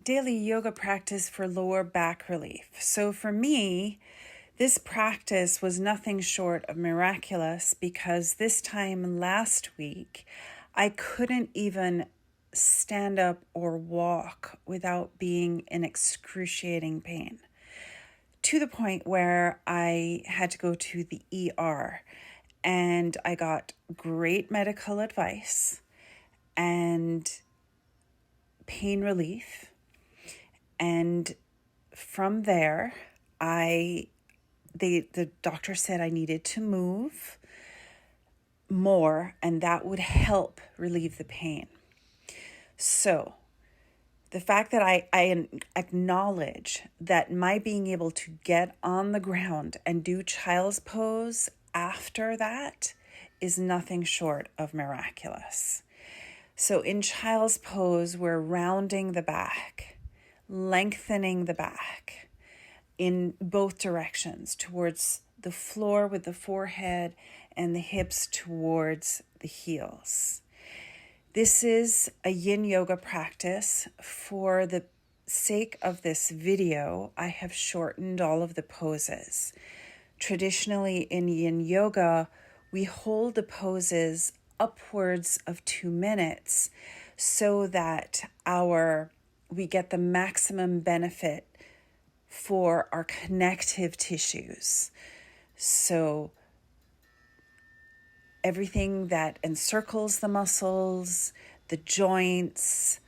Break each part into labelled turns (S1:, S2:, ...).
S1: daily yoga practice for lower back relief. So for me, this practice was nothing short of miraculous because this time last week, I couldn't even stand up or walk without being in excruciating pain, to the point where I had to go to the ER, and I got great medical advice and pain relief. And from there, the doctor said I needed to move more, and that would help relieve the pain. So the fact that I acknowledge that my being able to get on the ground and do child's pose after that is nothing short of miraculous. So in child's pose, we're rounding the back, lengthening the back in both directions, towards the floor with the forehead and the hips towards the heels. This is a yin yoga practice. For the sake of this video, I have shortened all of the poses. Traditionally in yin yoga, we hold the poses upwards of 2 minutes so that we get the maximum benefit for our connective tissues. So everything that encircles the muscles, the joints,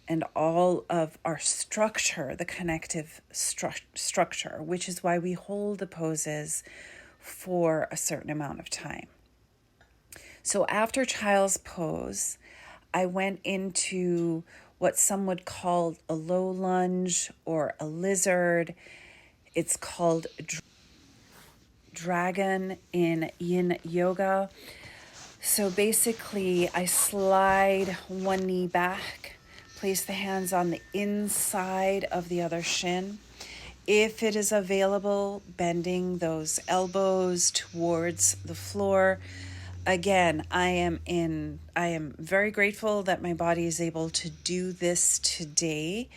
S1: and all of our structure, the connective structure, which is why we hold the poses for a certain amount of time. So after child's pose, I went into what some would call a low lunge or a lizard. It's called dragon in yin yoga. So basically, I slide one knee back, place the hands on the inside of the other shin. If it is available, bending those elbows towards the floor. Again, I am very grateful that my body is able to do this today.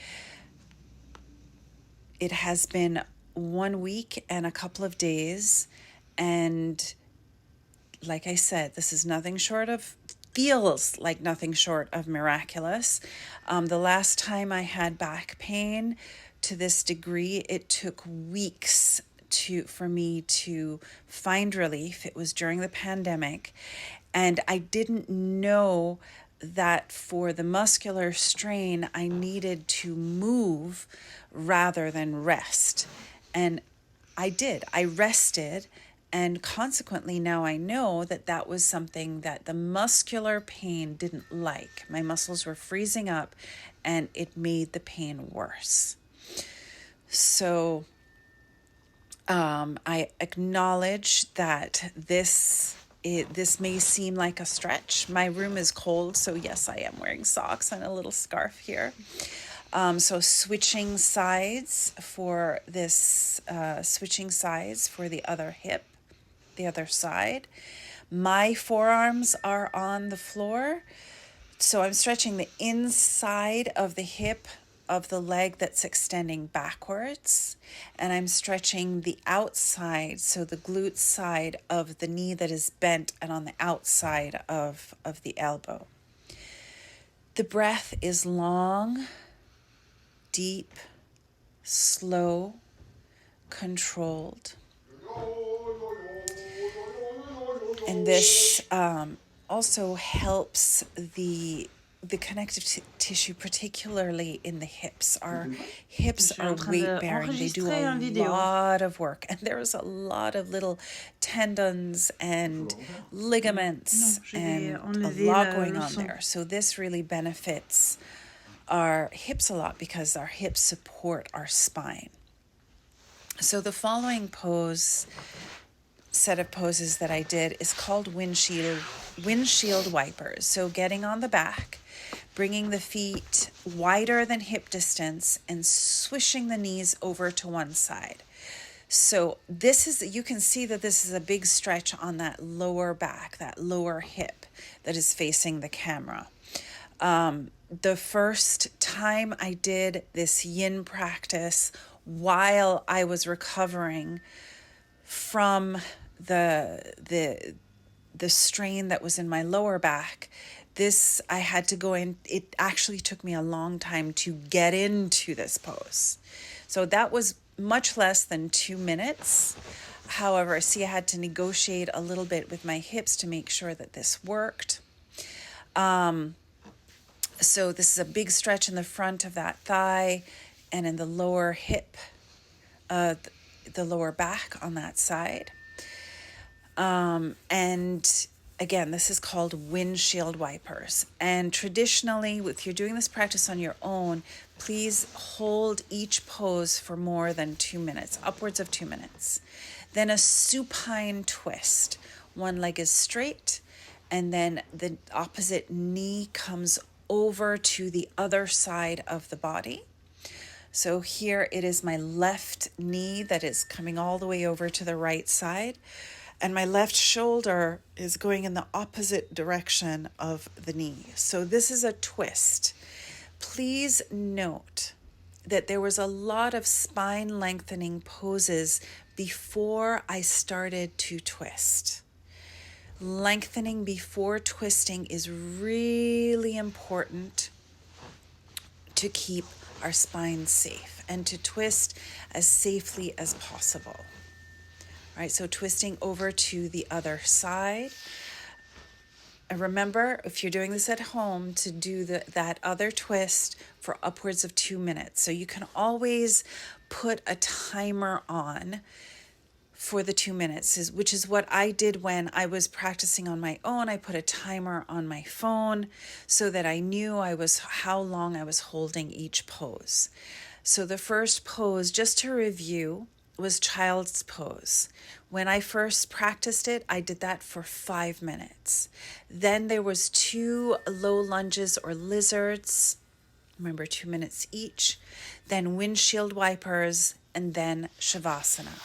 S1: It has been 1 week and a couple of days, and like I said, this is feels like nothing short of miraculous. The last time I had back pain to this degree, it took weeks for me to find relief. It was during the pandemic, and I didn't know that for the muscular strain, I needed to move rather than rest. And I did. I rested, and consequently now I know that that was something that the muscular pain didn't like. My muscles were freezing up, and it made the pain worse. So I acknowledge that this may seem like a stretch. My room is cold, so yes, I am wearing socks and a little scarf here. So switching sides for the other hip, the other side. My forearms are on the floor, so I'm stretching the inside of the hip of the leg that's extending backwards, and I'm stretching the outside, so the glute side of the knee that is bent and on the outside of the elbow. The breath is long, deep, slow, controlled. And this also helps the connective tissue, particularly in the hips. Our hips are weight-bearing. They do a lot of work, and there's a lot of little tendons and ligaments and a lot going on there. So this really benefits our hips a lot because our hips support our spine. So the following set of poses that I did is called windshield wipers. So getting on the back, bringing the feet wider than hip distance, and swishing the knees over to one side. So you can see that this is a big stretch on that lower back, that lower hip that is facing the camera. The first time I did this yin practice while I was recovering from the strain that was in my lower back, this I had to go in. It actually took me a long time to get into this pose. So that was much less than 2 minutes. However, see, I had to negotiate a little bit with my hips to make sure that this worked. So this is a big stretch in the front of that thigh and in the lower hip, the lower back on that side. And again, this is called windshield wipers. And traditionally, if you're doing this practice on your own, please hold each pose for more than 2 minutes, upwards of 2 minutes. Then a supine twist. One leg is straight, and then the opposite knee comes over to the other side of the body. So here it is my left knee that is coming all the way over to the right side, and my left shoulder is going in the opposite direction of the knee. So this is a twist. Please note that there was a lot of spine lengthening poses before I started to twist. Lengthening before twisting is really important to keep our spine safe and to twist as safely as possible. All right, so twisting over to the other side. And remember, if you're doing this at home, to do that other twist for upwards of 2 minutes. So you can always put a timer on for the 2 minutes, which is what I did when I was practicing on my own. I put a timer on my phone so that I knew how long I was holding each pose. So the first pose, just to review, was child's pose. When I first practiced it, I did that for 5 minutes. Then there was 2 low lunges or lizards, remember 2 minutes each, then windshield wipers, and then Shavasana.